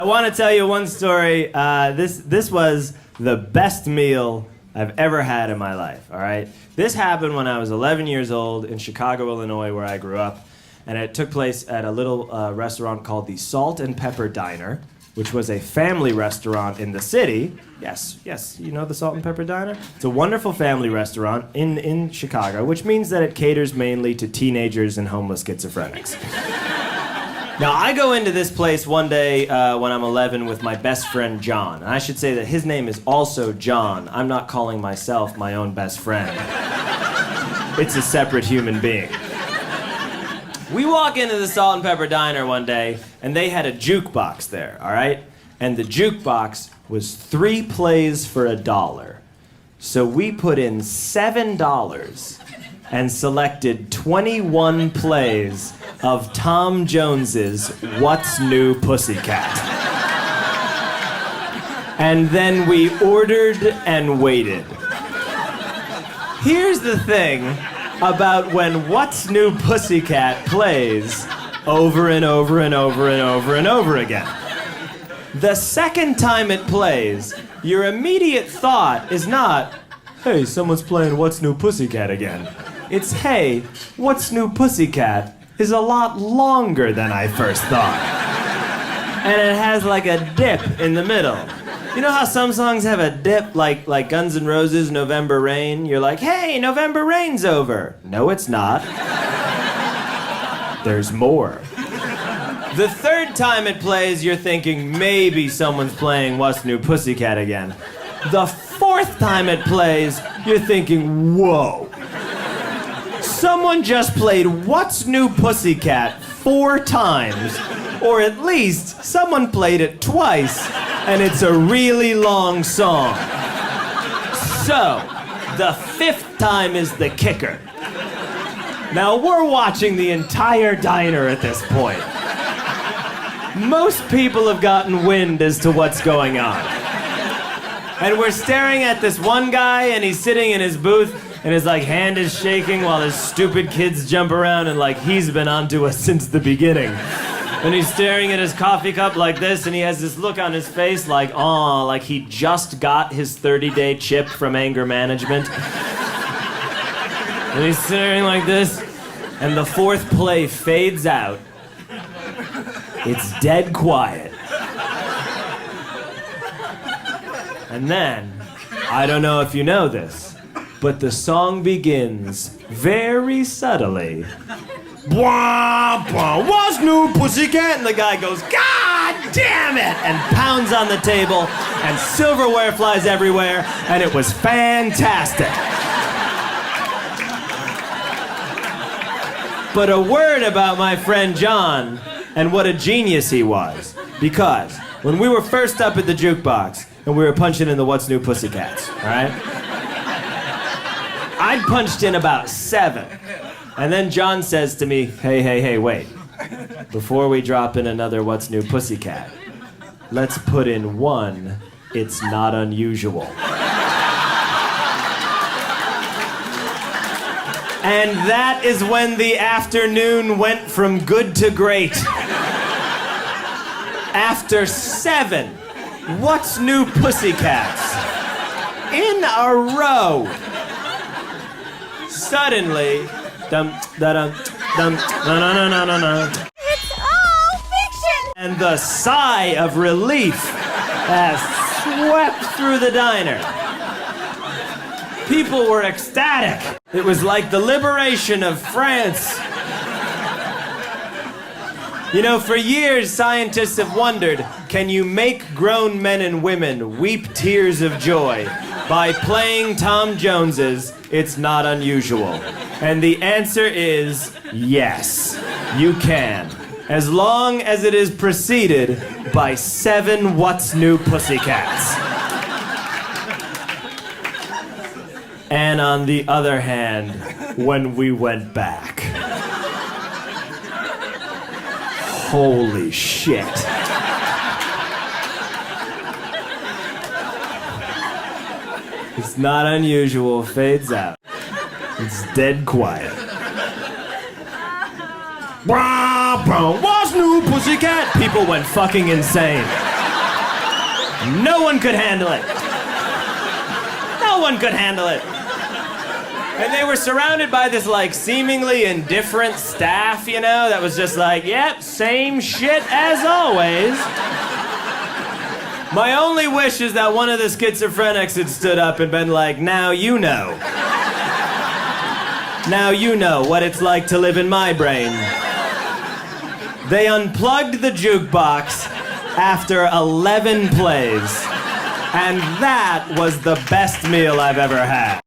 I want to tell you one story. This was the best meal I've ever had in my life, all right? This happened when I was 11 years old in Chicago, Illinois, where I grew up. And it took place at a little restaurant called the Salt and Pepper Diner, which was a family restaurant in the city. Yes, you know the Salt and Pepper Diner? It's a wonderful family restaurant in Chicago, which means that it caters mainly to teenagers and homeless schizophrenics. Now, I go into this place one day when I'm 11 with my best friend, John. And I should say that his name is also John. I'm not calling myself my own best friend. It's a separate human being. We walk into the Salt and Pepper Diner one day, and they had a jukebox there, all right? And the jukebox was 3 plays for $1. So we put in $7 and selected 21 plays of Tom Jones's What's New Pussycat. And then we ordered and waited. Here's the thing about when What's New Pussycat plays over and over and over and over and over again. The second time it plays, your immediate thought is not, hey, someone's playing What's New Pussycat again. It's, hey, What's New Pussycat is a lot longer than I first thought. And it has like a dip in the middle. You know how some songs have a dip, like Guns N' Roses' November Rain? You're like, hey, November Rain's over. No, it's not. There's more. The third time it plays, you're thinking maybe someone's playing What's New Pussycat again. The fourth time it plays, you're thinking, whoa. Someone just played What's New Pussycat 4 times, or at least someone played it twice, and it's a really long song. So, the 5th time is the kicker. Now, we're watching the entire diner at this point. Most people have gotten wind as to what's going on. And we're staring at this one guy, and he's sitting in his booth, and his hand is shaking while his stupid kids jump around, and he's been onto us since the beginning. And he's staring at his coffee cup like this, and he has this look on his face like he just got his 30-day chip from anger management. And he's staring like this, and the 4th play fades out. It's dead quiet. And then, I don't know if you know this, but the song begins very subtly. Blah, blah, What's New Pussycat? And the guy goes, God damn it! And pounds on the table, and silverware flies everywhere, and it was fantastic. But a word about my friend John and what a genius he was. Because when we were first up at the jukebox and we were punching in the What's New Pussycats, all right? I'd punched in about 7. And then John says to me, hey, wait. Before we drop in another What's New Pussycat, let's put in 1 It's Not Unusual. And that is when the afternoon went from good to great. After 7 What's New Pussycats in a row, suddenly, It's all fiction! and the sigh of relief has swept through the diner. People were ecstatic. It was like the liberation of France. You know, for years, scientists have wondered, can you make grown men and women weep tears of joy by playing Tom Jones's It's Not Unusual? And the answer is yes, you can. As long as it is preceded by 7 What's New Pussycats. And on the other hand, when we went back, holy shit. It's Not Unusual fades out. It's dead quiet. What's New Pussycat? People went fucking insane. No one could handle it. No one could handle it. And they were surrounded by this, like, seemingly indifferent staff, you know, that was just like, yep, same shit as always. My only wish is that one of the schizophrenics had stood up and been like, now you know. Now you know what it's like to live in my brain. They unplugged the jukebox after 11 plays. And that was the best meal I've ever had.